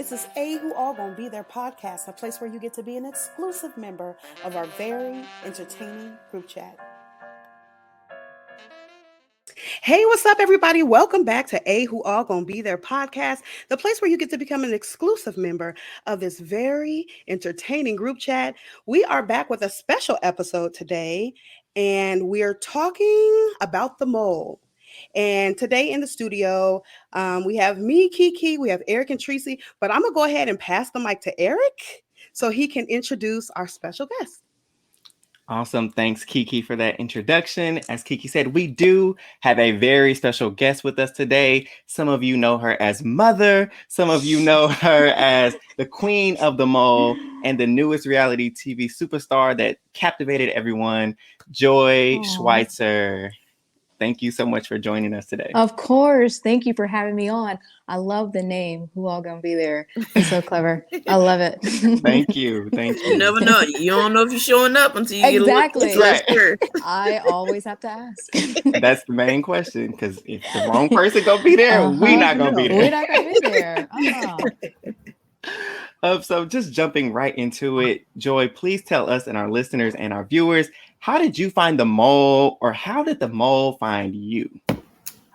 This is A Who All Gonna Be Their podcast, a place where you get to be an exclusive member of our very entertaining group chat. Hey, what's up, everybody? Welcome back to A Who All Gonna Be Their podcast, the place where you get to become an exclusive member of this very entertaining group chat. We are back with a special episode today, and we're talking about the mole. And today in the studio, we have me, Kiki, we have Eric and Tracy, but I'm gonna go ahead and pass the mic to Eric so he can introduce our special guest. Awesome. Thanks, Kiki, for that introduction. As Kiki said, we do have a very special guest with us today. Some of you know her as Mother. Some of you know her as the Queen of the Mole and the newest reality TV superstar that captivated everyone, Joi Schweitzer. Thank you so much for joining us today. Of course. Thank you for having me on. I love the name. Who All Gonna Be There? It's so clever. I love it. Thank you. Thank you. You never know. You don't know if you're showing up until you Exactly. get a look. Right. I always have to ask. That's the main question, because if the wrong person gonna be there, we're not gonna be there. We're not gonna be there. So just jumping right into it, Joi, please tell us and our listeners and our viewers, how did you find the mole, or how did the mole find you?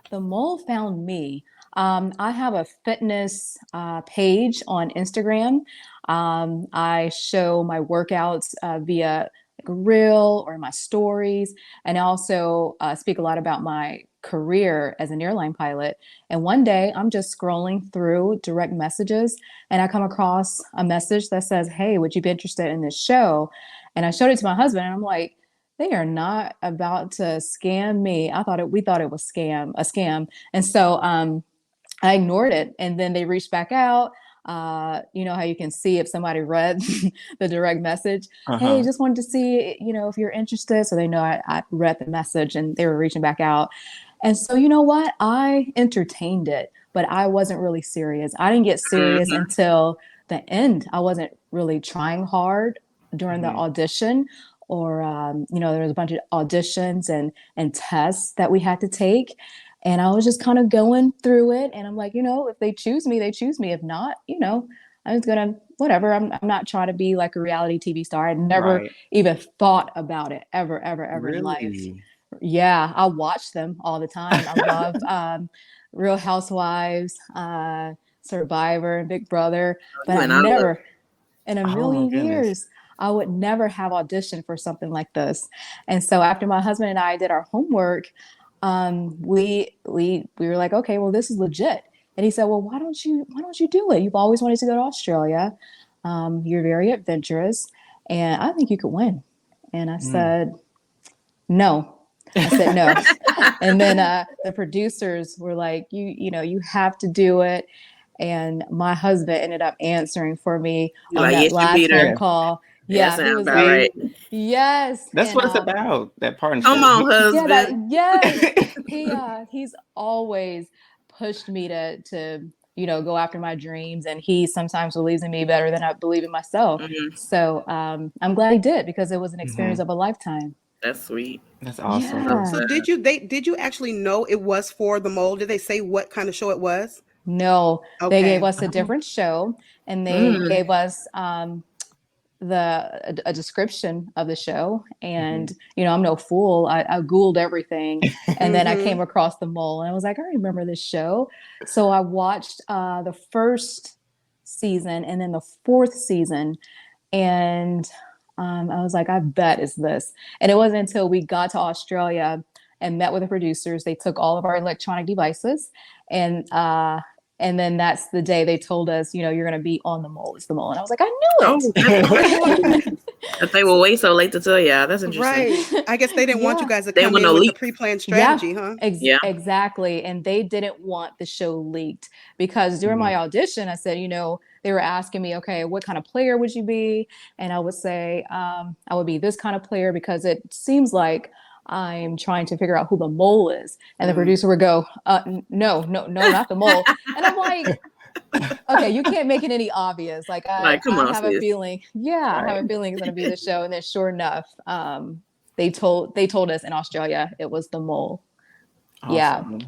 The mole found me. I have a fitness page on Instagram. I show my workouts via like a reel or my stories, and I also speak a lot about my career as an airline pilot. And one day I'm just scrolling through direct messages and I come across a message that says, "Hey, would you be interested in this show?" And I showed it to my husband and I'm like, they are not about to scam me. We thought it was a scam. And so I ignored it. And then they reached back out. You know how you can see if somebody read the direct message. Hey, just wanted to see, if you're interested. So they know I read the message and they were reaching back out. And so, you know what? I entertained it, but I wasn't really serious. I didn't get serious until the end. I wasn't really trying hard during the audition, or, there was a bunch of auditions and tests that we had to take. And I was just kind of going through it. And I'm like, if they choose me, they choose me. If not, I'm just going to, whatever. I'm not trying to be like a reality TV star. I never even thought about it ever in life. Yeah, I watch them all the time. I love Real Housewives, Survivor, and Big Brother. But I never, in a million years, I would never have auditioned for something like this. And so after my husband and I did our homework, we were like, okay, well, this is legit. And he said, well, why don't you do it? You've always wanted to go to Australia. You're very adventurous, and I think you could win. And I said, no. I said no. And then the producers were like, you have to do it. And my husband ended up answering for me on that last phone call. Yeah, he was right. Yes. That's what it's about, that partnership. Come on, husband. Yes. He's always pushed me to go after my dreams, and he sometimes believes in me better than I believe in myself. So I'm glad he did, because it was an experience of a lifetime. That's sweet. That's awesome. Yeah. So did you actually know it was for the mole? Did they say what kind of show it was? No, They gave us a different show, and they gave us a description of the show. And I'm no fool. I Googled everything, and then I came across the mole, and I was like, I remember this show. So I watched the first season and then the fourth season, and I was like, I bet it's this. And it wasn't until we got to Australia and met with the producers. They took all of our electronic devices, and then that's the day they told us, you're going to be on the mole. It's the mole. And I was like, I knew it. But they will wait so late to tell you. That's interesting. Right. I guess they didn't want you guys to come in with a pre-planned strategy, huh? Exactly. And they didn't want the show leaked, because during my audition, I said, they were asking me, okay, what kind of player would you be? And I would say, I would be this kind of player, because it seems like I'm trying to figure out who the mole is. And the producer would go, no, not the mole. And I'm like, okay, you can't make it any obvious. Like, I have a feeling. Yeah, I have a feeling it's going to be the show. And then sure enough, they told us in Australia it was the mole. Awesome. Yeah.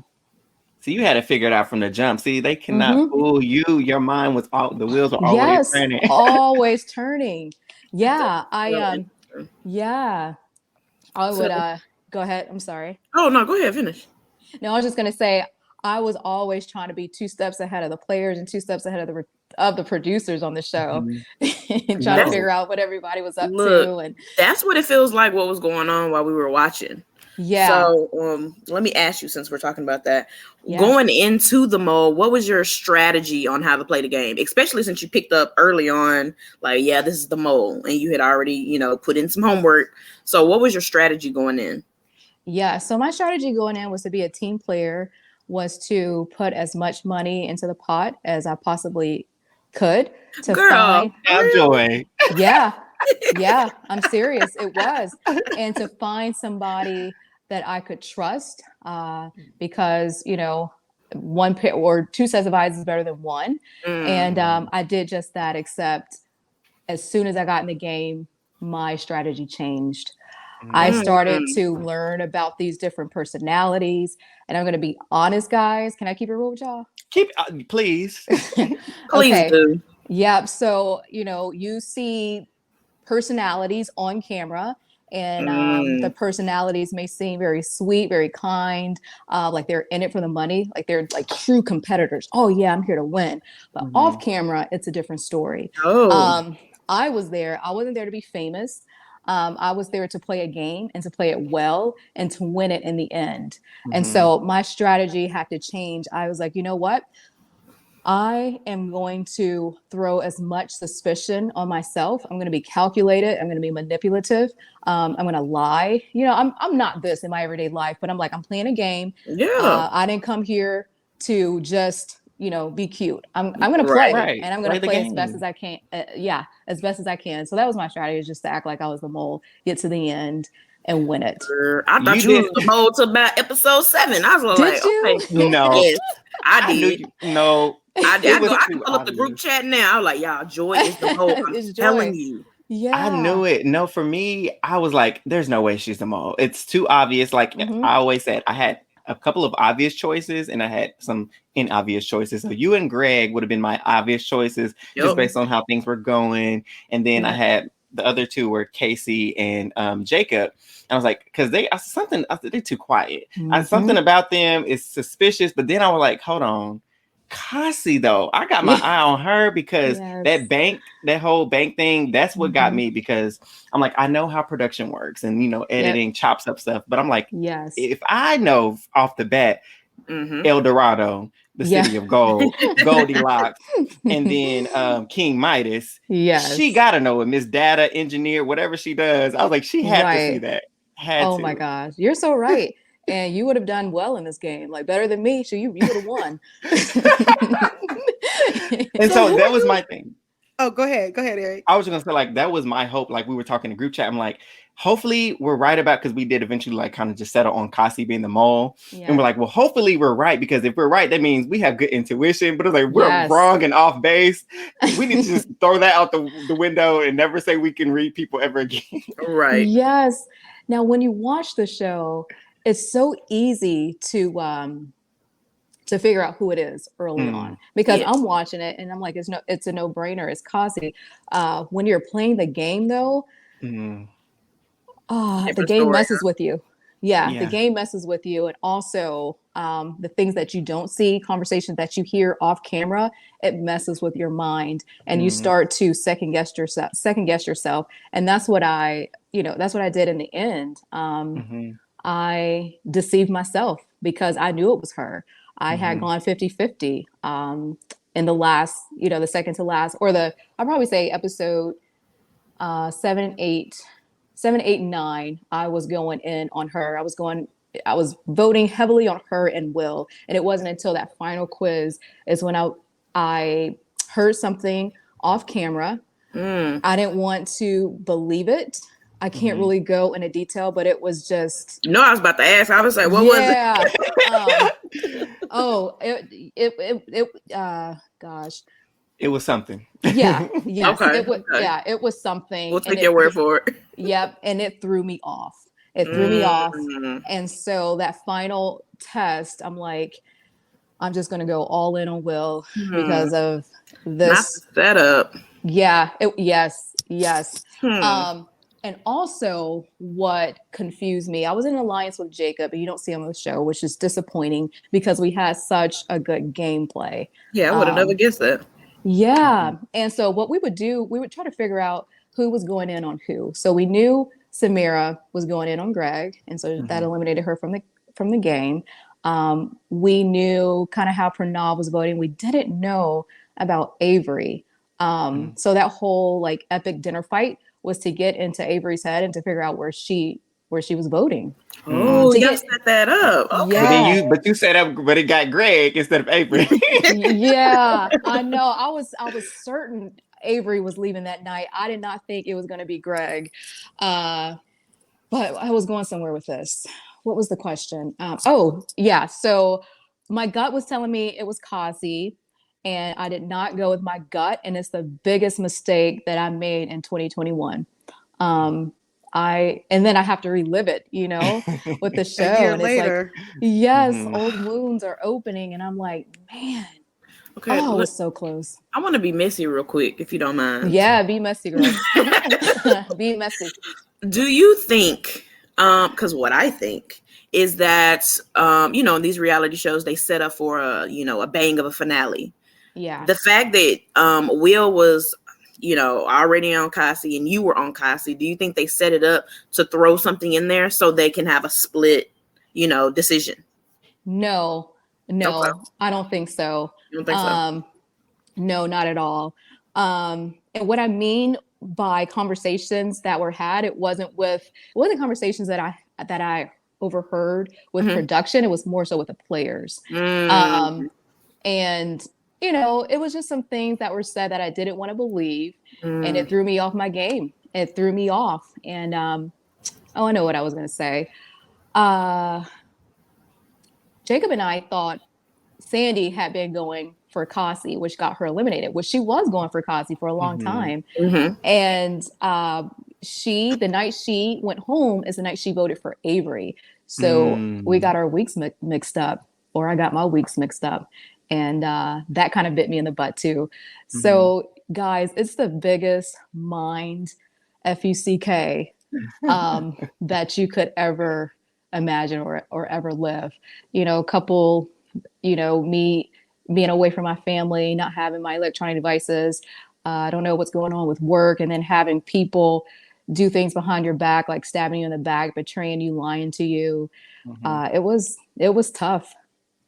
So you had to figure it out from the jump. See, they cannot fool you. Your mind was the wheels were always Yes, turning. always turning. Yeah, I would go ahead. I'm sorry. Oh no, go ahead, finish. No, I was just gonna say I was always trying to be 2 steps ahead of the players and 2 steps ahead of the producers on the show, and trying to figure out what everybody was up to. And that's what it feels like. What was going on while we were watching? Yeah. So let me ask you, since we're talking about that, going into the mole, what was your strategy on how to play the game? Especially since you picked up early on, like, yeah, this is the mole, and you had already, put in some homework. So what was your strategy going in? Yeah. So my strategy going in was to be a team player, was to put as much money into the pot as I possibly could to find. Joy. Yeah. Yeah. I'm serious. It was. And to find somebody that I could trust, because, one pair or 2 sets of eyes is better than one. And I did just that, except as soon as I got in the game, my strategy changed. I started to learn about these different personalities, and I'm going to be honest, guys. Can I keep it real with y'all? Please. Please do. Yep. So, you see personalities on camera, and the personalities may seem very sweet, very kind, like they're in it for the money, like they're like true competitors. Oh yeah, I'm here to win. But off camera, it's a different story. I was there. I wasn't there to be famous. I was there to play a game and to play it well and to win it in the end. And so my strategy had to change. I was like, you know what? I am going to throw as much suspicion on myself. I'm going to be calculated. I'm going to be manipulative. I'm going to lie. I'm not this in my everyday life, but I'm playing a game. Yeah. I didn't come here to just, be cute. I'm going to play, and I'm going to play as best as I can. As best as I can. So that was my strategy, just to act like I was the mole, get to the end, and win it. I thought you was the mole to about episode 7. I was like, okay. No. Yes, I did. I can pull up the group chat now. I was like, y'all, Joy is the mole. I'm telling you. Yeah. I knew it. No, for me, I was like, there's no way she's the mole. It's too obvious. Like I always said, I had a couple of obvious choices and I had some inobvious choices. So you and Greg would have been my obvious choices just based on how things were going. And then I had the other two were Casey and Jacob. And I was like, because they're too quiet. Something about them is suspicious. But then I was like, hold on. Cassie, though, I got my eye on her because that whole bank thing, that's what got me, because I'm like, I know how production works and, editing chops up stuff. But I'm like, if I know off the bat, El Dorado, the city of gold, Goldilocks, and then King Midas, she got to know it. Miss Data Engineer, whatever she does. I was like, she had to see that. My gosh, you're so right. And you would have done well in this game, like better than me. So you would have won. And so that was my thing. Oh, go ahead, Eric. I was just gonna say, like, that was my hope. Like we were talking in group chat. I'm like, hopefully we're right about, because we did eventually like kind of just settle on Cassie being the mole. And we're like, well, hopefully we're right, because if we're right, that means we have good intuition. But it's like we're wrong and off base. We need to just throw that out the window and never say we can read people ever again. Right. Yes. Now, when you watch the show, it's so easy to figure out who it is early on, because I'm watching it and I'm like, it's a no-brainer. It's Cassie. When you're playing the game, though, the game messes with you. The game messes with you, and also the things that you don't see, conversations that you hear off camera, it messes with your mind, and you start to second guess yourself. And that's what I did in the end. I deceived myself because I knew it was her. I had gone 50-50 in the last, the second to last, or I'll probably say episode 7, 8, and 9. I was going in on her. I was voting heavily on her and Will. And it wasn't until that final quiz is when I heard something off camera. I didn't want to believe it. I can't really go into detail, but it was just. No, I was about to ask. I was like, what was it? Gosh. It was something. Yeah. Yes. Okay. It was something. We'll take your word for it. Yep. And it threw me off. And so that final test, I'm like, I'm just going to go all in on Will Hmm. because of Not this. the setup. Yeah. Yes. Hmm. And also, what confused me, I was in an alliance with Jacob, and you don't see him on the show, which is disappointing because we had such a good gameplay. Yeah, I would have never guessed that. Yeah. And so, what we would do, we would try to figure out who was going in on who. So we knew Samira was going in on Greg, and so that eliminated her from the game. We knew kind of how Pranav was voting. We didn't know about Avery. So that whole like epic dinner fight was to get into Avery's head and to figure out where she was voting. Oh, To y'all get set that up. Okay. yeah, But you set up, but it got Greg instead of Avery. yeah, I know. I was certain Avery was leaving that night. I did not think it was going to be Greg. But I was going somewhere with this. What was the question? Oh, yeah. So my gut was telling me it was Kazi, and I did not go with my gut, and it's the biggest mistake that I made in 2021. And then I have to relive it, with the show, A year and it's like, later. yes, old wounds are opening, and I'm like, man, Okay, oh, it look, was so close. I want to be messy real quick, if you don't mind. Yeah, be messy, girl. Be messy. Do you think, because what I think is that, in these reality shows, they set up for a bang of a finale. Yeah. The fact that Will was, already on Kasi and you were on Kasi, do you think they set it up to throw something in there so they can have a split, decision? No, Okay. I don't think so. You don't think so? No, not at all. And what I mean by conversations that were had, it wasn't conversations that I overheard with production. It was more so with the players. And it was just some things that were said that I didn't want to believe, and it threw me off my game. It threw me off. And I know what I was going to say. Jacob and I thought Sandy had been going for Kasi, which got her eliminated, which she was going for Kasi for a long time. And the night she went home is the night she voted for Avery. So we got our weeks mixed up, or I got my weeks mixed up. And that kind of bit me in the butt too. So guys, it's the biggest mind FUCK that you could ever imagine or ever live. Couple, me being away from my family, not having my electronic devices. I don't know what's going on with work, and then having people do things behind your back, like stabbing you in the back, betraying you, lying to you. It was tough.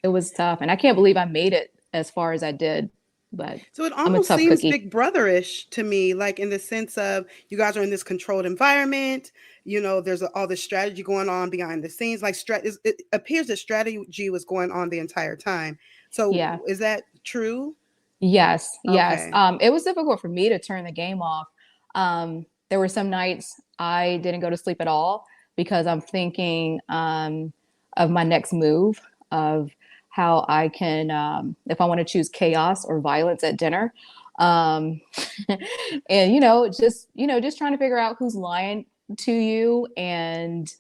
It was tough, and I can't believe I made it as far as I did. But So it I'm a almost tough seems cookie. Big Brotherish to me, like in the sense of you guys are in this controlled environment. There's all this strategy going on behind the scenes. Like it appears that strategy was going on the entire time. So Yeah. is that true? Yes. Okay. It was difficult for me to turn the game off. There were some nights I didn't go to sleep at all because I'm thinking of my next move, of how I can, if I want to choose chaos or violence at dinner. And, just trying to figure out who's lying to you. And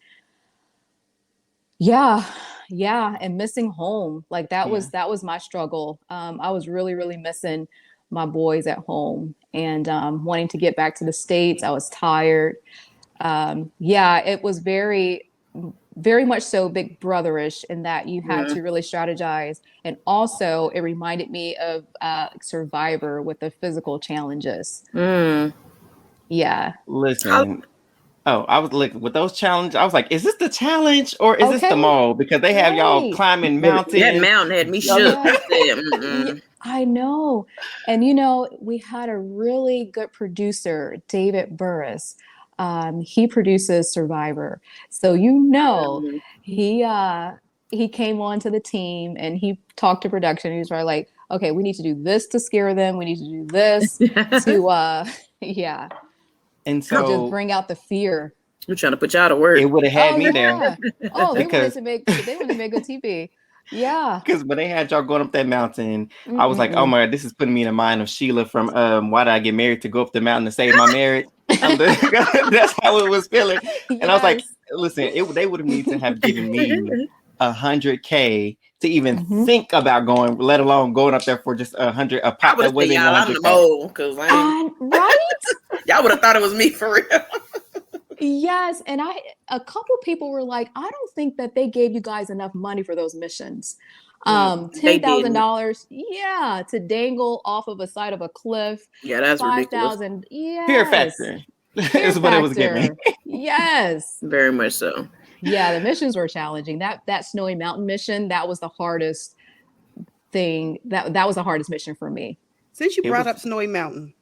yeah, and missing home. Like that was my struggle. I was really, really missing my boys at home, and wanting to get back to the States. I was tired. It was very, very much so Big Brotherish in that you had to really strategize. And also it reminded me of Survivor with the physical challenges. Yeah. Listen. Oh, I was looking with those challenges. I was like, is this the challenge or is this the Okay. mall? Because they have y'all Right. climbing That mountains. mountain had me shook. Yeah, I know. And we had a really good producer, David Burris. He produces Survivor. So he came on to the team and he talked to production. He was probably like, okay, we need to do this to scare them. We need to do this to And to so just bring out the fear. We're trying to put y'all to work. it would have had me there. Oh, they wanted Because to make good TV. Yeah. because when they had y'all going up that mountain, I was like, oh my God, this is putting me in the mind of Sheila from Why Did I Get Married, to go up the mountain to save my marriage. That's how it was feeling. And I was like, Yes. listen, they would have needed to have given me 100K to even Mhm. think about going, let alone going up there for just a I pot would that have said, wasn't y'all, I'm the 100K. mole, because Right? y'all would have thought it was me for real. Yes, and a couple people were like, I don't think that they gave you guys enough money for those missions. They $10,000, didn't. yeah, to dangle off of a side of a cliff. Yeah, that's ridiculous. 5,000, Fear yes. factor Fear is what it was giving. factor. Yes. Very much so. Yeah, the missions were challenging. That Snowy Mountain mission, that was the hardest thing. That was the hardest mission for me. Since you It brought was up Snowy Mountain,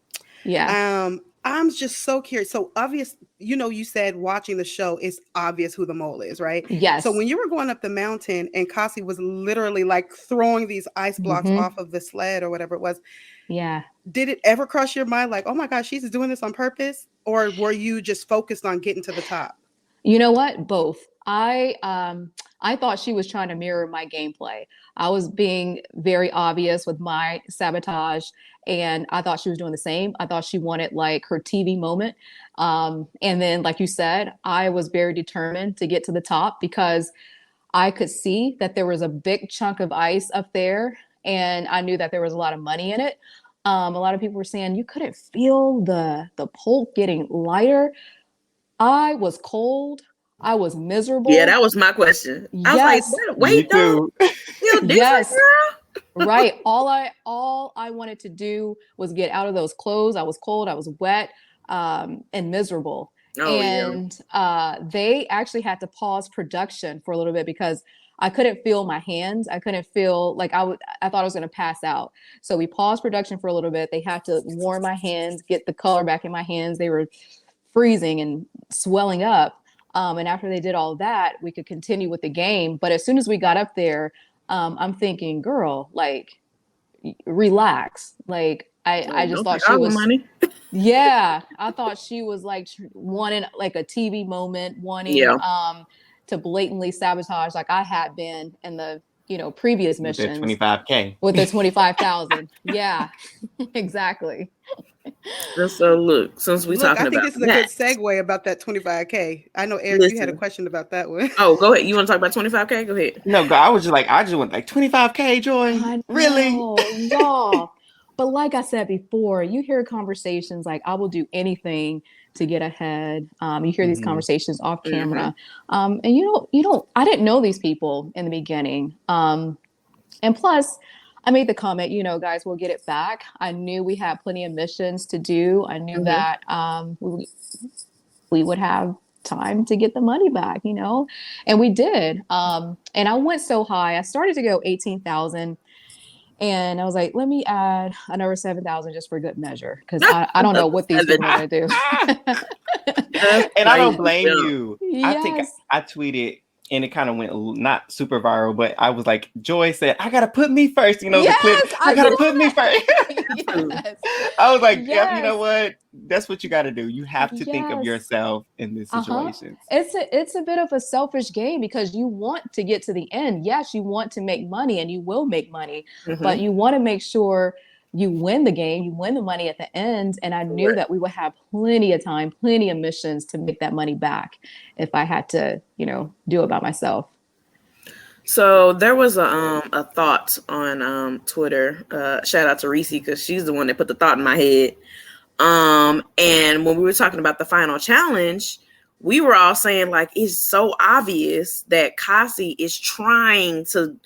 Yeah. I'm just so curious. So obvious, you said watching the show, it's obvious who the mole is, right? So Yes. when you were going up the mountain and Kasi was literally like throwing these ice blocks Hmm. off of the sled or whatever it was, Yeah. did it ever cross your mind like, oh my gosh, she's doing this on purpose? Or were you just focused on getting to the top? You know what? Both. I thought she was trying to mirror my gameplay. I was being very obvious with my sabotage, and I thought she was doing the same. I thought she wanted like her TV moment. And then, like you said, I was very determined to get to the top because I could see that there was a big chunk of ice up there, and I knew that there was a lot of money in it. A lot of people were saying you couldn't feel the pulp getting lighter. I was cold. I was Yeah, miserable. that was my question. I was like, Yes. me wait, though, too. feel different, Yes. girl. Right. All I wanted to do was get out of those clothes. I was cold, I was wet, and miserable. Oh yeah. And they actually had to pause production for a little bit because I couldn't feel my hands. I couldn't feel like I thought I was going to pass out. So we paused production for a little bit. They had to warm my hands, get the color back in my hands. They were freezing and swelling up. And after they did all that, we could continue with the game. But as soon as we got up there, I'm thinking, girl, like, relax. Like, I just No thought she problem, was, money. yeah, I thought she was like wanting like a TV moment, wanting Yeah. to blatantly sabotage like I had been in the, previous With that missions 25K. with the 25,000. Yeah, exactly. So look, since we Look, I talking think about this is a good that, segue about that 25K. I know, Eric, you had a listen. question about that one. Oh, go ahead. You want to talk about 25K? Go ahead. No, girl, I just want like 25K, Joy. I Really? know, y'all. But like I said before, you hear conversations like, I will do anything to get ahead. You hear these Hmm. conversations off Mm-hmm. camera. And I didn't know these people in the beginning. And plus, I made the comment, guys, we'll get it back. I knew we had plenty of missions to do. I knew Mm-hmm. that we would have time to get the money back, and we did. And I went so high. I started to go 18,000. And I was like, let me add another 7,000 just for good measure. Because I don't know what these people are going to do. That's And I don't crazy. blame you. I think Yes. I tweeted and it kind of went not super viral, but I was like, Joy said, I gotta put me first. The clip, Yes, I I gotta saw put me first. that. Yes. I was like, yep, you know Yes. what? That's what you gotta do. You have to think of Yes. yourself in this Uh-huh. situation. It's a bit of a selfish game because you want to get to the end. Yes, you want to make money and you will make money, but Mm-hmm. you want to make sure you win the game, you win the money at the end. And I knew Correct. that we would have plenty of time, plenty of missions to make that money back if I had to, do it by myself. So there was a thought on Twitter. Shout out to Reese because she's the one that put the thought in my head. And when we were talking about the final challenge, we were all saying like it's so obvious that Kasi is trying to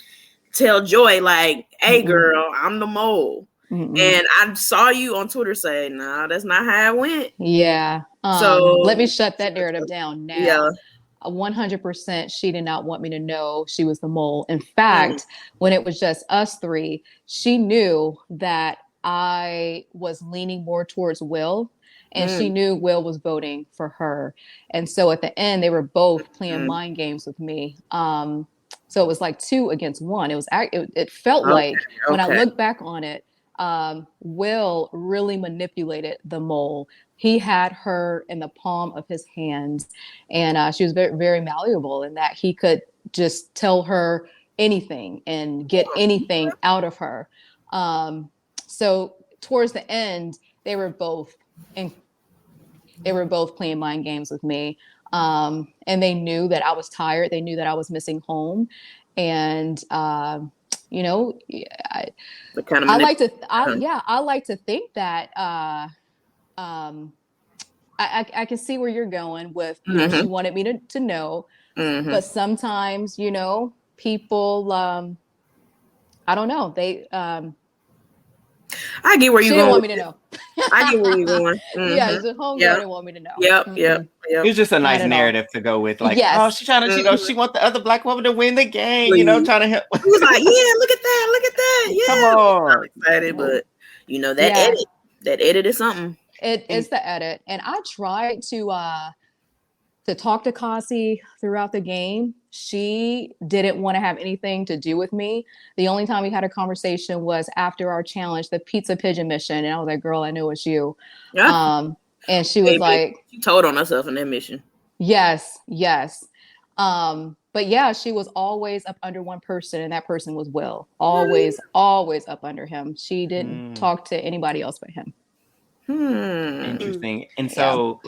tell Joy like, "Hey, Mm-mm. girl, I'm the mole." Mm-mm. And I saw you on Twitter say, "No, that's not how it went." Yeah. Let me So shut that narrative down yeah. now. 100% she did not want me to know she was the mole. In Mm, fact, when it was just us three, she knew that I was leaning more towards Will, and she mm, knew Will was voting for her. And so at the end, they were both playing mm. mind games with me. So it was like 2 against 1. It felt Okay. like when I Okay. look back on it, Will really manipulated the mole. He had her in the palm of his hands, and she was very, very malleable in that he could just tell her anything and get anything out of her. Um, so towards the end, they were both in, they were both playing mind games with me. And they knew that I was tired. They knew that I was missing home. And you know, The kind of I like to, manipulation. I like to think that um, I can see where you're going with, you know, she Mm-hmm. wanted me to know, Mm-hmm. but sometimes, you know, people, I don't know, they, I get where she you're didn't going want with me to it. know. I get where you're going. Yeah, Mm-hmm. the homegirl Yep. didn't want me to know. Yep. Yep. Mm-mm, It Yep. was just a not nice at all. narrative to go with, like, oh, Yes. she's trying to, Mm-hmm. she want the other black woman to win the game, Please. trying to help. He was like, yeah, look at that, look at that. Come Yeah. on. I'm excited, but Yeah, that edit is something. And it's the edit. And I tried to talk to Kasi throughout the game. She didn't want to have anything to do with me. The only time we had a conversation was after our challenge, the pizza pigeon mission. And I was like, girl, I know it's you. Yeah. Um, and she was Baby. like, She told on herself in that mission. yes, yes. But yeah, she was always up under one person, and that person was Will. Always, always up under him. She didn't mm, talk to anybody else but him. Hmm. interesting. And Yeah. so,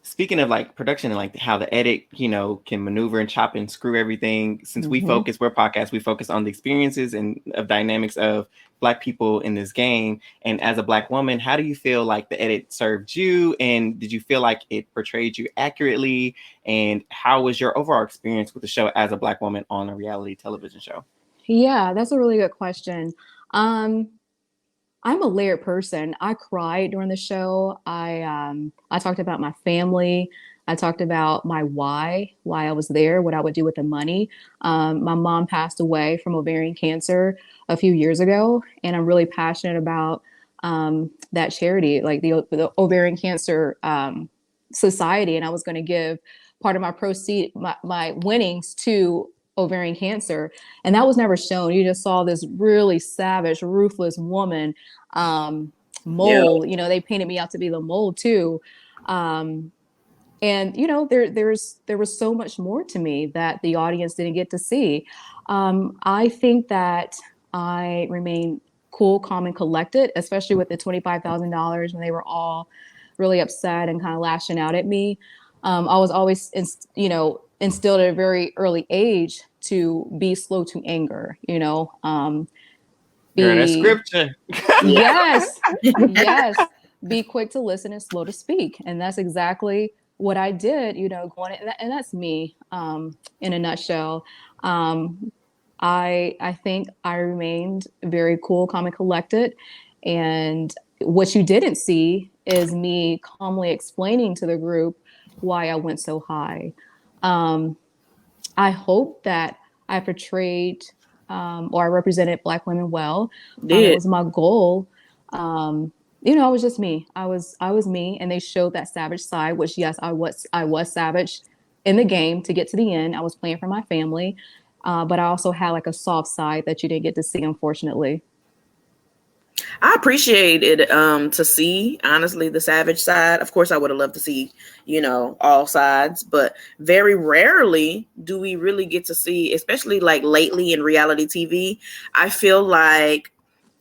speaking of like production and like how the edit, can maneuver and chop and screw everything, since Mm-hmm. we're podcasts, we focus on the experiences and of dynamics of Black people in this game. And as a Black woman, how do you feel like the edit served you? And did you feel like it portrayed you accurately? And how was your overall experience with the show as a Black woman on a reality television show? Yeah, that's a really good question. Um, I'm a layered person. I cried during the show. I talked about my family. I talked about my why I was there, what I would do with the money. My mom passed away from ovarian cancer a few years ago, and I'm really passionate about that charity, like the ovarian cancer society. And I was going to give part of my my winnings to ovarian cancer, and that was never shown. You just saw this really savage, ruthless woman, Yeah. mole. You know, they painted me out to be the mole too. Um, and you know, there was so much more to me that the audience didn't get to see. I think that I remain cool, calm, and collected, especially with the $25,000 when they were all really upset and kind of lashing out at me. I was always, instilled at a very early age to be slow to anger. Girl, that's Be scripture. Yes, yes. Be quick to listen and slow to speak. And that's exactly what I did, going and that's me in a nutshell. Um, I think I remained very cool, calm, and collected. And what you didn't see is me calmly explaining to the group why I went so high. Um, I hope that I portrayed or I represented Black women well. It Did. was my goal. I was just me. I was me, and they showed that savage side. Which yes, I was savage in the game to get to the end. I was playing for my family, but I also had like a soft side that you didn't get to see, unfortunately. I appreciate it to see, honestly, the savage side. Of course, I would have loved to see, all sides, but very rarely do we really get to see, especially like lately in reality TV. I feel like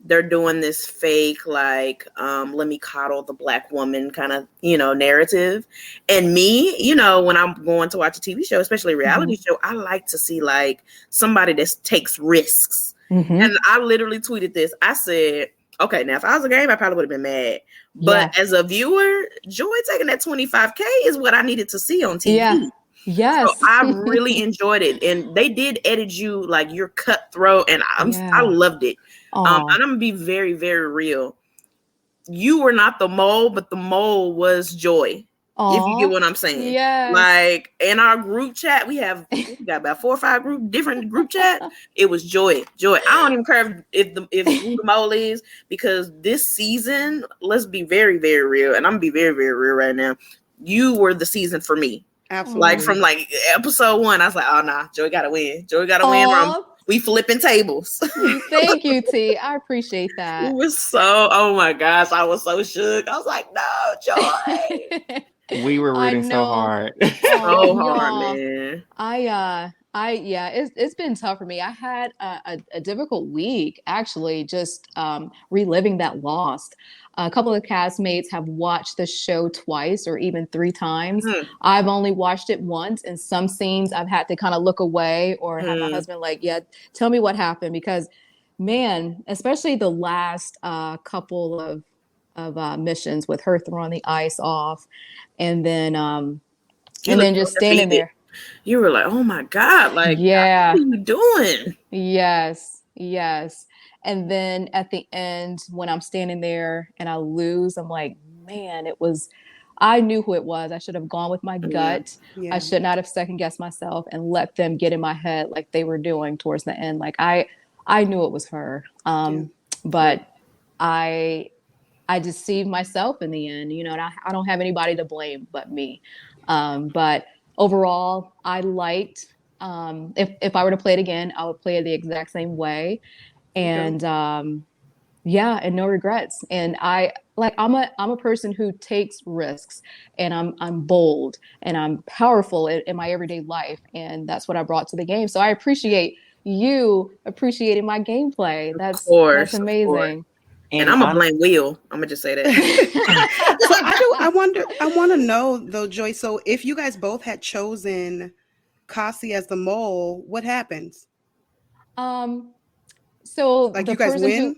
they're doing this fake, like, let me coddle the Black woman kind of, narrative. And me, when I'm going to watch a TV show, especially a reality show, I like to see like somebody that takes risks. Mm-hmm. And I literally tweeted this. I said, okay, now if I was a game, I probably would have been mad. But Yeah. as a viewer, Joy taking that 25K is what I needed to see on TV. Yeah. So Yes. I really enjoyed it. And they did edit you like you're cutthroat, and I Yeah. loved it. And Aw. I'm gonna be very, very real. You were not the mole, but the mole was Joy. If you get Aw. what I'm saying. Yes. Like in our group chat, we got about 4 or 5 different group chat. It was Joy. I don't even care if who the mole is, because this season, let's be very, very real, and I'm gonna be very, very real right now. You were the season for me. Absolutely. Like from like episode 1, I was like, oh nah, Joy gotta win. Joy gotta win. We flipping tables. Thank you, T. I appreciate that. It was so, oh my gosh, I was so shook. I was like, no, Joy. We were I rooting so know. hard. So hard, Y'all. man. Yeah, it's been tough for me. I had a difficult week, actually, just reliving that loss. A couple of castmates have watched the show twice or even 3 times. Hmm. I've only watched it once. In some scenes, I've had to kind of look away or have my husband like, yeah, tell me what happened. Because, man, especially the last couple of missions with her throwing the ice off, and then just standing there. You were like, oh my God, like, yeah, what are you doing? yes, yes. And then at the end, when I'm standing there and I lose, I'm like, man, I knew who it was. I should have gone with my gut. Yeah. I should not have second guessed myself and let them get in my head like they were doing towards the end. Like I knew it was her. But I deceived myself in the end, and I don't have anybody to blame but me. But overall, I liked, if I were to play it again, I would play it the exact same way. And and no regrets. And I'm a person who takes risks, and I'm bold and I'm powerful in my everyday life. And that's what I brought to the game. So I appreciate you appreciating my gameplay. That's amazing. And I'm gonna blame Will. I'm gonna just say that. So I want to know though, Joi. So if you guys both had chosen Kasi as the mole, what happens? So like the you guys win?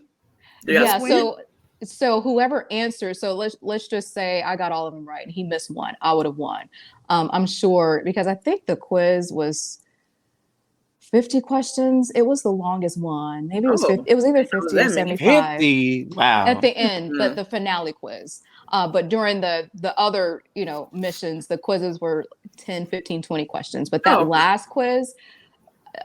So whoever answers, so let's just say I got all of them right and he missed one, I would have won. I'm sure, because I think the quiz was 50 questions. It was the longest one. Maybe it was 50, it was either 50 or 75. 50. Wow. At the end, the finale quiz. But during the other, missions, the quizzes were 10, 15, 20 questions. But that last quiz,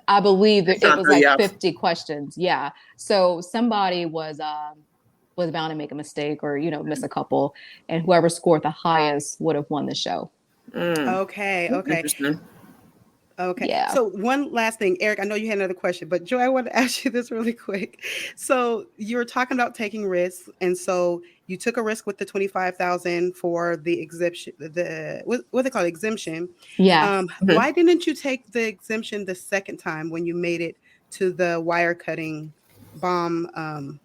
I believe it was like 50 questions. Yeah. So somebody was bound to make a mistake or, miss a couple, and whoever scored the highest would have won the show. Okay. Interesting. Okay. Yeah. So one last thing, Eric, I know you had another question, but Joi, I want to ask you this really quick. So you were talking about taking risks. And so you took a risk with the 25,000 for the exemption, what they call it, exemption. Yeah. Why didn't you take the exemption the second time when you made it to the wire cutting bomb? I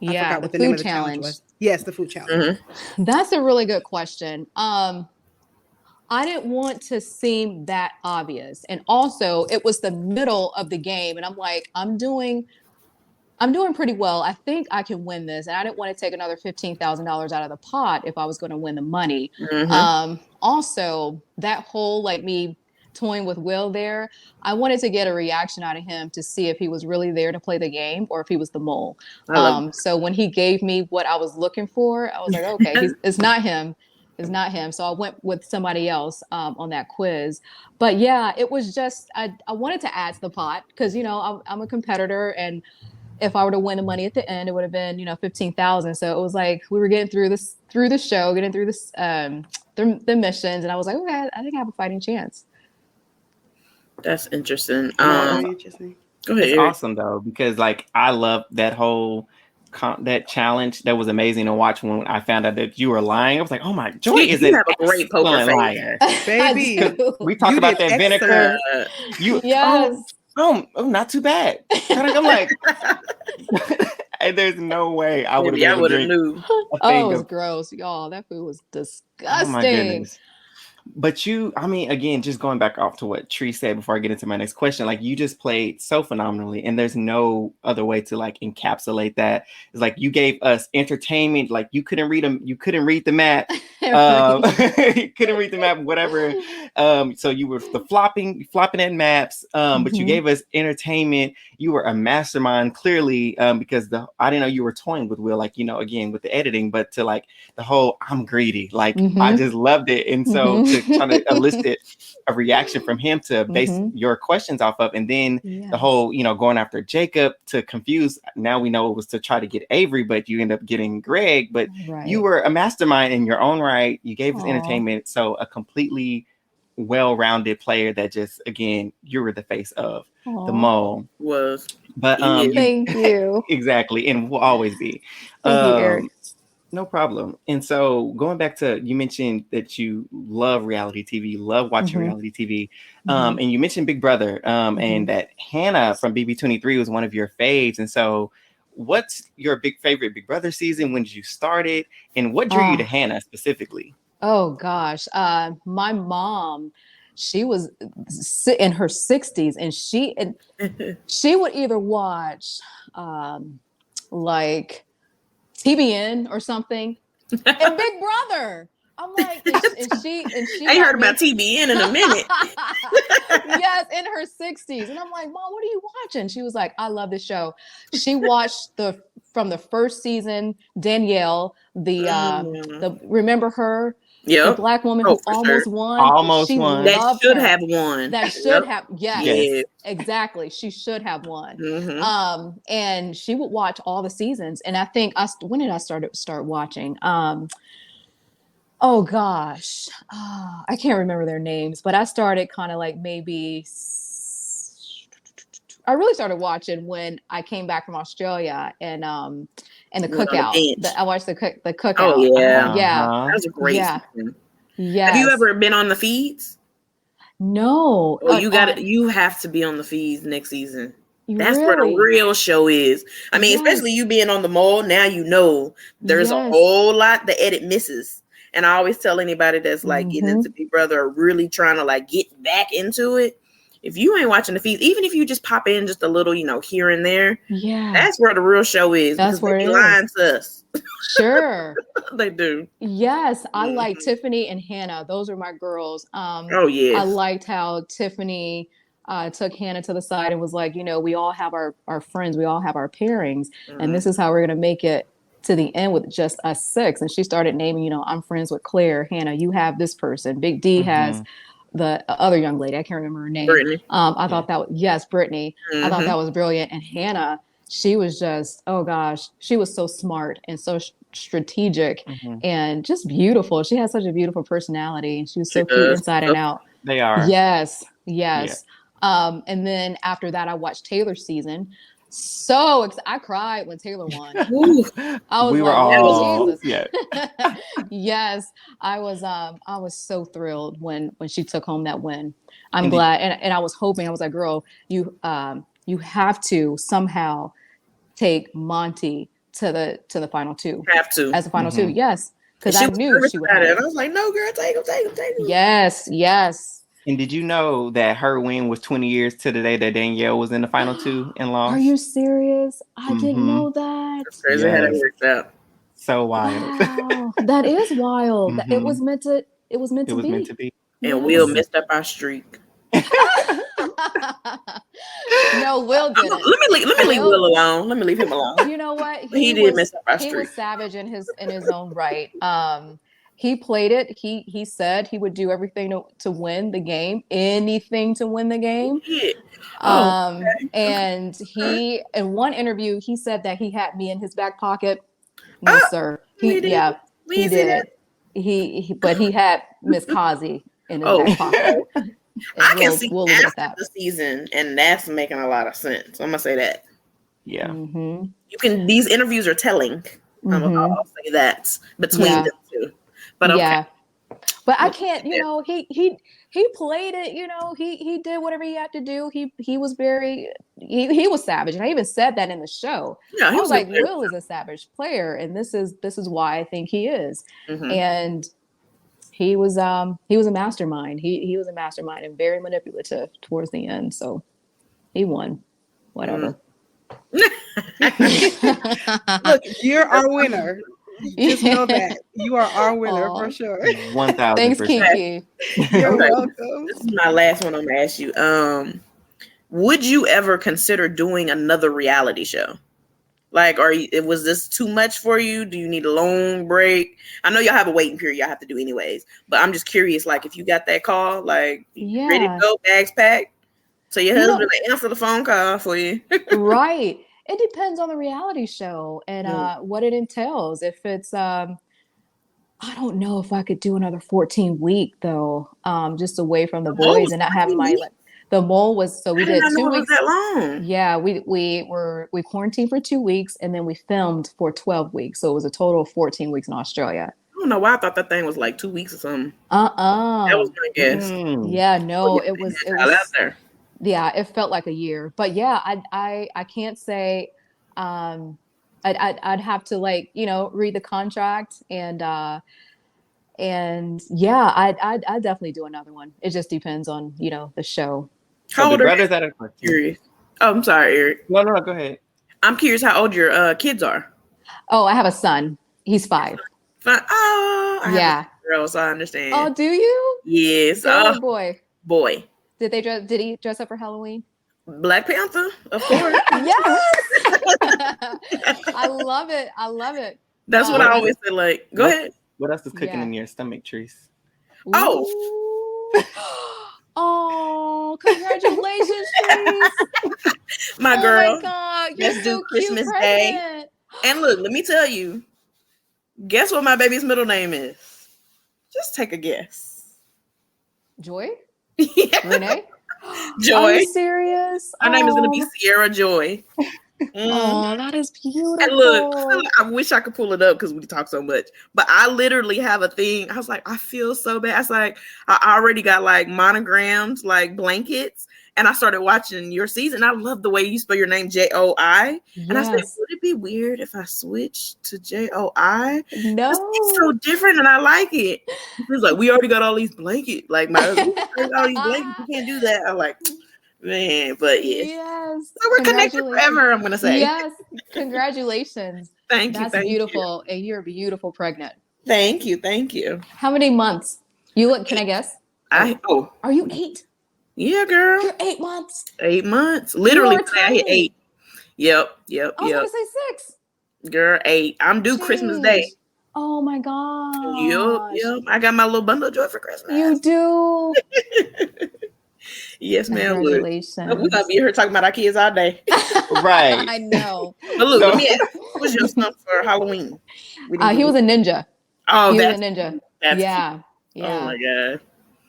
forgot what the name of the challenge was. Yes, the food challenge. That's a really good question. I didn't want to seem that obvious. And also it was the middle of the game. And I'm like, I'm doing pretty well. I think I can win this. And I didn't want to take another $15,000 out of the pot if I was going to win the money. Also, that whole me toying with Will there, I wanted to get a reaction out of him to see if he was really there to play the game or if he was the mole. So when he gave me what I was looking for, I was like, okay, it's not him. It's not him. So I went with somebody else on that quiz. But yeah, it was just, I wanted to add to the pot because, I'm a competitor, and if I were to win the money at the end, it would have been, 15,000. So it was like, we were getting through the show, getting through this, the missions. And I was like, okay, I think I have a fighting chance. That's interesting. Very interesting. Go ahead, it's Eric. awesome though, because I love that whole that challenge. That was amazing to watch. When I found out that you were lying, I was like, "Oh my, Joi is an great poker liar, baby." We talked about that vinegar. Not too bad. I'm like, there's no way I would have knew. It was gross, y'all. That food was disgusting. Oh my goodness. But again, just going back off to what Tree said before I get into my next question, you just played so phenomenally, and there's no other way to encapsulate that. It's like you gave us entertainment, you couldn't read the map, you couldn't read the map, whatever. So you were flopping at maps, but you gave us entertainment. You were a mastermind, clearly, because I didn't know you were toying with Will, again with the editing, but to the whole I'm greedy, I just loved it, and so. To try to elicit a reaction from him to base your questions off of, and then the whole, going after Jacob to confuse. Now we know it was to try to get Avery, but you end up getting Greg. But you were a mastermind in your own right. You gave us entertainment, so a completely well-rounded player that just, again, you were the face of the mole. But thank you. Exactly, and will always be. Thank you, Eric. No problem. And so going back to, you mentioned that you love reality TV, love watching reality TV. And you mentioned Big Brother, and that Hannah from BB23 was one of your faves. And so what's your favorite Big Brother season? When did you start it? And what drew you to Hannah specifically? Oh gosh, my mom, she was in her 60s, and she would either watch like TBN or something, and Big Brother. I'm like, and she I got heard me. about TBN in a minute. Yes, in her 60s. And I'm like, Mom, what are you watching? She was like, I love this show. She watched from the first season, Danielle, the remember her? The Yep. Black woman Oh, who for sure. almost won. Almost She won. That loved should her. have won. That should have, Yes. yes, exactly. She should have won. Mhm. And she would watch all the seasons. And I think when did I start watching? Oh gosh, I can't remember their names, but I started kind of like I really started watching when I came back from Australia and the Went on the cookout. bench. I watched the cookout. Oh yeah. Yeah, Uh-huh. That was a great yeah, season. Have you yes. ever been on the feeds? No. Oh, you have to be on the feeds next season. That's where the Really? real show is. I mean, especially Yes. you being on the mall, now you know there's a Yes. whole lot the edit misses. And I always tell anybody that's like getting into Big Brother or really trying to like get back into it, if you ain't watching the feeds, even if you just pop in just a little, here and there, Yeah. that's where the real show is. That's because where they it be lying is. to us. Sure. They do. Yes, I like Tiffany and Hannah. Those are my girls. Oh yes. I liked how Tiffany took Hannah to the side and was like, we all have our friends, we all have our pairings, and this is how we're gonna make it to the end with just us six. And she started naming, I'm friends with Claire, Hannah, you have this person. Big D has the other young lady, I can't remember her name. Brittany. I thought that was Brittany. I thought that was brilliant. And Hannah, she was just, oh gosh, she was so smart and so strategic and just beautiful. She has such a beautiful personality, and she was so cute inside and out. They are. Yes. And then after that, I watched Taylor's season. I cried when Taylor won. I was we were like, all, Jesus. yeah. Yes, I was so thrilled when she took home that win. I'm glad, and I was hoping. I was like, girl, you have to somehow take Monty to the final two. Have to as a final two, yes, because I knew she would have it. it. I was like, no, girl, take him. Yes. And did you know that her win was 20 years to the day that Danielle was in the final two and lost? Are you serious? I didn't know that. That's crazy how that worked out. So wild. Wow, that is wild. It was meant to. It was meant to be. Meant to be. And Will messed up our streak. No, Will didn't. Let me leave Will alone. Let me leave him alone. You know what? He did mess up our streak. He was savage in his own right. He played it. He said he would do everything to win the game, anything to win the game. And he, in one interview, he said that he had me in his back pocket. No, sir. He did. But he had Miss Kazi in his back pocket. I can see after the season, and that's making a lot of sense. I'm gonna say that. Yeah. You can. These interviews are telling. I'll say that between them two. But okay. Yeah. But I can't. He played it. He did whatever he had to do. He was very. He was savage, and I even said that in the show. Yeah, I was like, Will is a savage player, and this is why I think he is. And he was a mastermind. He was a mastermind and very manipulative towards the end. So he won. Whatever. Look, you're our winner. Just know that you are our winner for sure. 1,000%. Thanks, Kiki. You're welcome. This is my last one I'm gonna ask you. Would you ever consider doing another reality show? Like, was this too much for you? Do you need a long break? I know y'all have a waiting period y'all have to do anyways, but I'm just curious, like, if you got that call, like, ready to go, bags packed, so your husband answer the phone call for you. Right. It depends on the reality show and what it entails. If it's, I don't know if I could do another 14-week though, just away from the boys and not have the mole was, so we did 2 weeks. That long. Yeah, we quarantined for 2 weeks and then we filmed for 12 weeks. So it was a total of 14 weeks in Australia. I don't know why I thought that thing was like 2 weeks or something. That was my guess. Yeah, no, it was out there. Yeah, it felt like a year. But yeah, I can't say I'd have to like, read the contract and yeah, I'd definitely do another one. It just depends on, the show. So How Big old are Brothers you? out of question. Curious. Oh, I'm sorry, Eric. No, go ahead. I'm curious how old your kids are. Oh, I have a son. He's 5. Fine. Oh, I have Yeah. a girl, so I understand. Oh, do you? Yes. Girl or boy? Boy. Did he dress up for Halloween? Black Panther, of course. Yes. I love it. I love it. That's what I always say. Like, go ahead. What else is cooking Yeah. in your stomach, Trees? Oh. Oh, congratulations, Trees. My girl. Oh my God, you're Let's so do Christmas cute, Day. pregnant. And look, let me tell you. Guess what my baby's middle name is? Just take a guess. Joy? Yeah. Renee? Joy. Are you serious? Her name is going to be Sierra Joy. Oh, that is beautiful. And look, I wish I could pull it up because we talk so much. But I literally have a thing. I was like, I feel so bad. I was like, I already got like monograms, like blankets. And I started watching your season. I love the way you spell your name, Joi. Yes. And I said, would it be weird if I switched to Joi? No. It's so different and I like it. He's like, we already got all these blankets. Like, all these blankets. You can't do that. I'm like, man, but yes. So we're connected forever, I'm going to say. Yes. Congratulations. Thank you. That's beautiful. And you're beautiful pregnant. Thank you. How many months? Can I guess? Are you 8? Yeah, girl. You're 8 months. 8 months. Literally, I hit 8. Yep. I was going to say 6. Girl, 8. I'm due Christmas Day. Oh my God. Yep. I got my little bundle of joy for Christmas. You do. Yes, ma'am. Congratulations. We're gonna be here talking about our kids all day. Right. I know. But look, let me ask, what was your son for Halloween? He was a ninja. Oh, he was a ninja. That's yeah. Cute. Oh my God.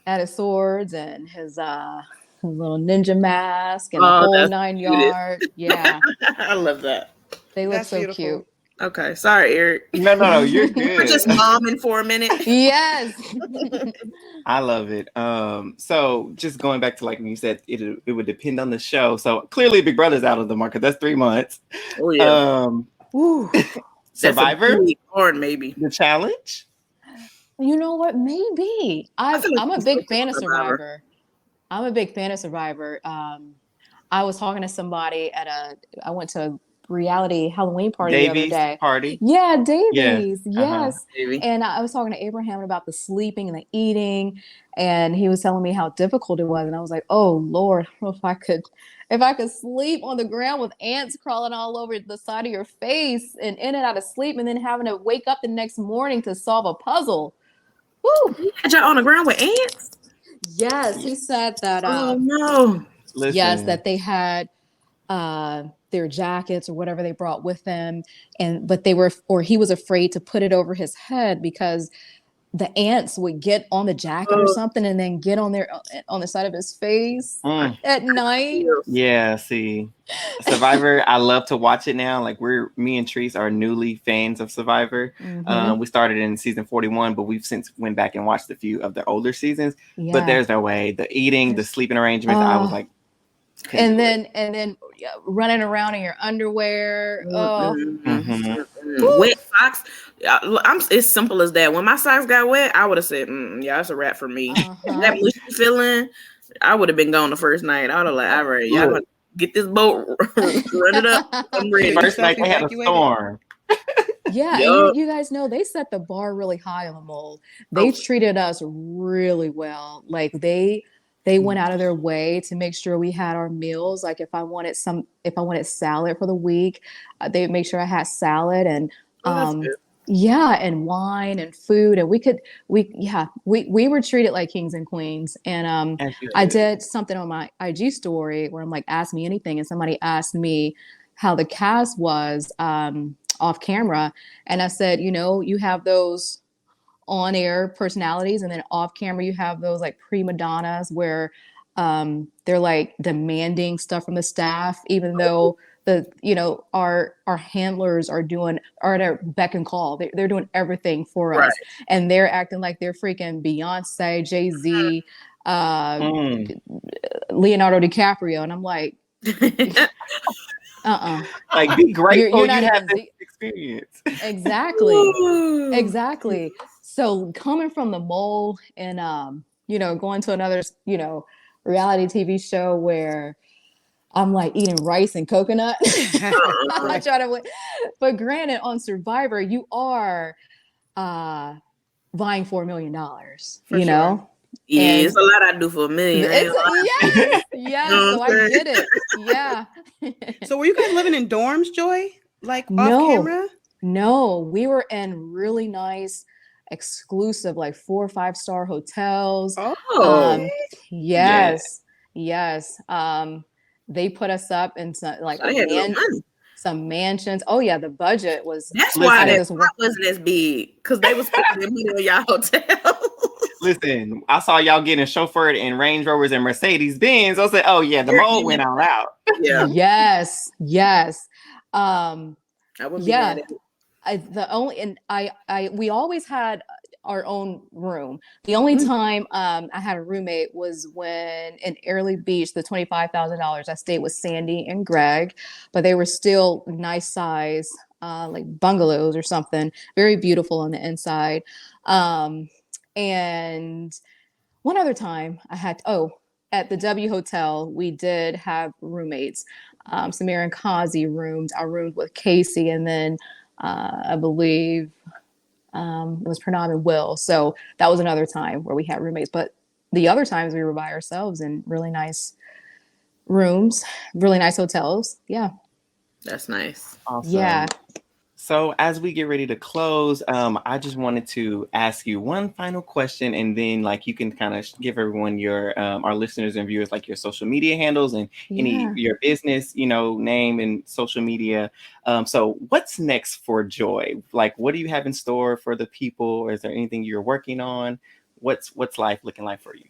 Had his swords and his little ninja mask and the whole 9 yards. Yeah. I love that. They look so beautiful. Cute. Okay. Sorry, Eric. No, you're good. We're just momming for a minute. Yes. I love it. So just going back to like when you said it would depend on the show. So clearly Big Brother's out of the market. That's 3 months. Oh yeah. Survivor? Or maybe. The challenge? You know what? Maybe. I'm a big fan of Survivor. I'm a big fan of Survivor. I was talking to somebody I went to a reality Halloween party the other day. Party? Yeah, Davies. Yeah. Yes. And I was talking to Abraham about the sleeping and the eating, and he was telling me how difficult it was. And I was like, oh Lord, if I could sleep on the ground with ants crawling all over the side of your face and in and out of sleep, and then having to wake up the next morning to solve a puzzle. Woo! Had y'all on the ground with ants? Yes, he said that. Oh no! Listen. Yes, that they had their jackets or whatever they brought with them, but he was afraid to put it over his head because the ants would get on the jacket or something and then get on the side of his face at night. Yeah, see, Survivor, I love to watch it now. Like me and Treese are newly fans of Survivor. Mm-hmm. We started in season 41, but we've since went back and watched a few of the older seasons. Yeah. But there's no way. The eating, the sleeping arrangements, I was like, and then running around in your underwear. Wet socks. It's simple as that. When my socks got wet, I would have said, "Yeah, it's a wrap for me." That mushy feeling, I would have been gone the first night. I would have like, "All right, y'all get this boat, run it up. I'm ready." First night they had a storm. Yeah, and you guys know they set the bar really high on the mole. They treated us really well. Like they went out of their way to make sure we had our meals. Like if I wanted salad for the week, they would make sure I had salad and and wine and food. And we were treated like kings and queens. And I did something on my IG story where I'm like, ask me anything. And somebody asked me how the cast was off camera. And I said, you have those on-air personalities, and then off camera you have those like prima donnas where they're like demanding stuff from the staff, even though our handlers are at our beck and call. They're doing everything for us, and they're acting like they're freaking Beyonce, Jay-Z, Leonardo DiCaprio, and I'm like, Like, be grateful You're you not have even this experience. exactly. Ooh. Exactly. So coming from the mole and going to another, reality TV show where I'm like eating rice and coconut. I'm not trying to win. But granted, on Survivor, you are vying for $1 million, For sure. Yeah, it's And a lot I do for $1 million. I ain't yes, you know yes. what So I'm I saying? get it. Yeah. So were you guys living in dorms, Joy? Like off No, camera? no, we were in really nice, exclusive, like 4 or 5 star hotels. Oh, Um, Yeah. yes, yes. They put us up in some like so they had a little money. some mansions. Oh yeah, the budget was That's why out of Listen, that this world. plot wasn't as big, because they was spending their money on y'all hotel. listen, I saw y'all getting chauffeured in Range Rovers and Mercedes Benz. I said, oh yeah, the You're mole even, went all out. yeah, Yes, yes. Um, I wouldn't be mad yeah, at it. we always had our own room. The only time I had a roommate was when in Airlie Beach, the $25,000, I stayed with Sandy and Greg, but they were still nice size, like bungalows or something, very beautiful on the inside. And one other time at the W Hotel, we did have roommates. Samir and Kazi roomed. I roomed with Casey, and then I believe it was Pranav and Will. So that was another time where we had roommates. But the other times we were by ourselves in really nice rooms, really nice hotels. Yeah. That's nice. Yeah. Awesome. So as we get ready to close, I just wanted to ask you one final question, and then like you can kind of give everyone your our listeners and viewers like your social media handles and any Yeah. your business, name and social media. So what's next for Joy? Like, what do you have in store for the people? Or is there anything you're working on? What's life looking like for you?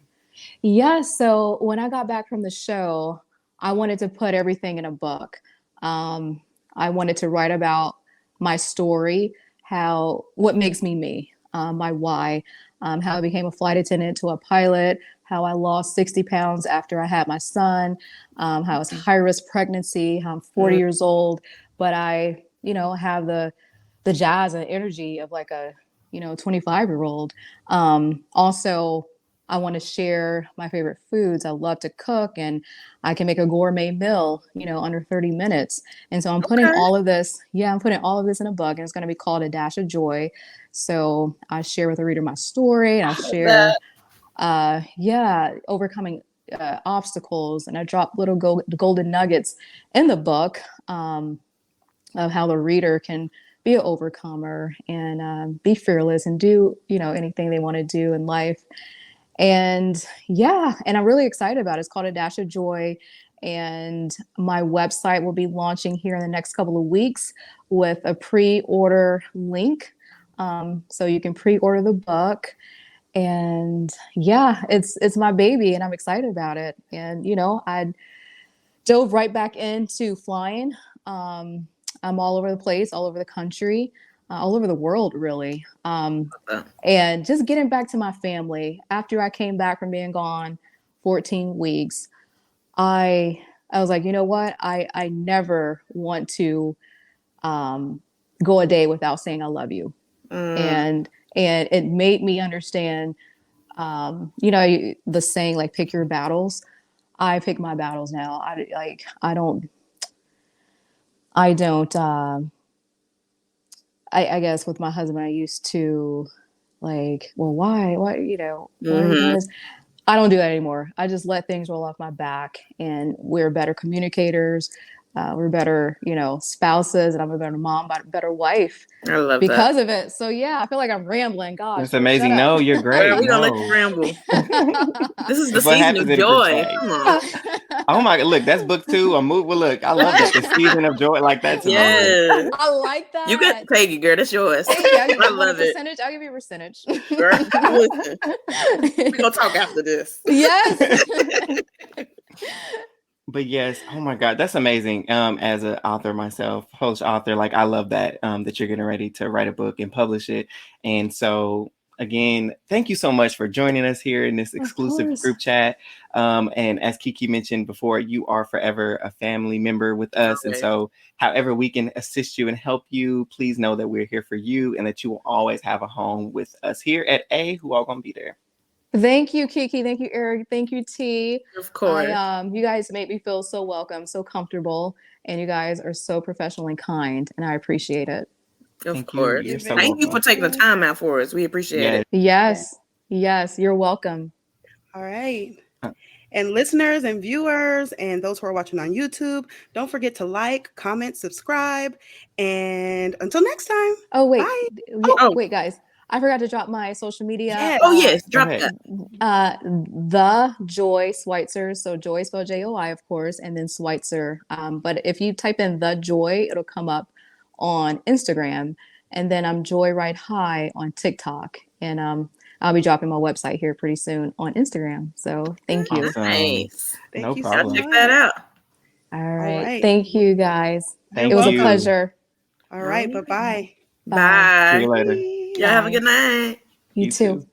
Yeah. So when I got back from the show, I wanted to put everything in a book. Um, I wanted to write about my story, what makes me me, my why, how I became a flight attendant to a pilot, how I lost 60 pounds after I had my son, how it's high risk pregnancy, how I'm 40 years old, but I, have the jazz and energy of like a, 25-year-old. Also, I want to share my favorite foods. I love to cook and I can make a gourmet meal, under 30 minutes. And so I'm putting Okay. all of this, I'm putting all of this in a book, and it's going to be called A Dash of Joy. So I share with the reader my story, and I share, That, overcoming obstacles. And I drop little golden nuggets in the book of how the reader can be an overcomer and be fearless and do, anything they want to do in life. And and I'm really excited about it. It's called A Dash of Joy. And my website will be launching here in the next couple of weeks with a pre-order link. So you can pre-order the book. And it's my baby and I'm excited about it. And, I dove right back into flying. I'm all over the place, all over the country, all over the world, really. And just getting back to my family after I came back from being gone 14 weeks, I was like, you know what? I never want to go a day without saying I love you. And it made me understand, the saying like pick your battles. I pick my battles now. I guess with my husband, I used to like, well, why, why are you doing this? I don't do that anymore. I just let things roll off my back, and we're better communicators. We're better, spouses, and I'm a better mom, but a better wife I love that. because of it. So yeah, I feel like I'm rambling. Gosh, That's let me shut amazing. up. No, you're Well, great. we're gonna let you No, ramble. This is the that's what season happens of in group joy. chat. Come on. Oh my God, look, that's book 2. A move. Well, look, I love that. The season of joy. Like, that's Oh, amazing. Yeah. I like You can that. take it, girl. That's yours. Thank you. I You want a love it. percentage? I'll give you a percentage. Girl, listen. We're gonna talk after this. Yes. But yes, oh my God, that's amazing. As an author myself, host author, like I love that that you're getting ready to write a book and publish it. And so again, thank you so much for joining us here in this exclusive course. group chat. And as Kiki mentioned before, you are forever a family member with us. And Always. so however we can assist you and help you, please know that we're here for you and that you will always have a home with us here at A, who all gonna be there. Thank you, Kiki. Thank you, Eric. Thank you, T. Of course. You guys make me feel so welcome, so comfortable, and you guys are so professional and kind, and I appreciate it. Of Thank you. course. You're so Thank you for welcome. taking the time out for us. We appreciate Yes. it. Yes, yes, you're welcome. All right. And listeners and viewers and those who are watching on YouTube, don't forget to like, comment, subscribe. And until next time. Oh, wait. Bye. Oh. Wait, guys. I forgot to drop my social media. Yes. Oh, yes. Go Drop ahead. that. The Joi Schweitzer. So Joy spelled Joi, of course, and then Schweitzer. But if you type in the Joy, it'll come up on Instagram. And then I'm Joy Ride High on TikTok. And I'll be dropping my website here pretty soon on Instagram. So thank you. Awesome. Nice. Thank No you so problem. I'll check that out. All right. right. Thank you, guys. Thank It was you. a pleasure. All right. Bye-bye. Bye. See you Bye. later. Y'all have a Bye. good night. You too.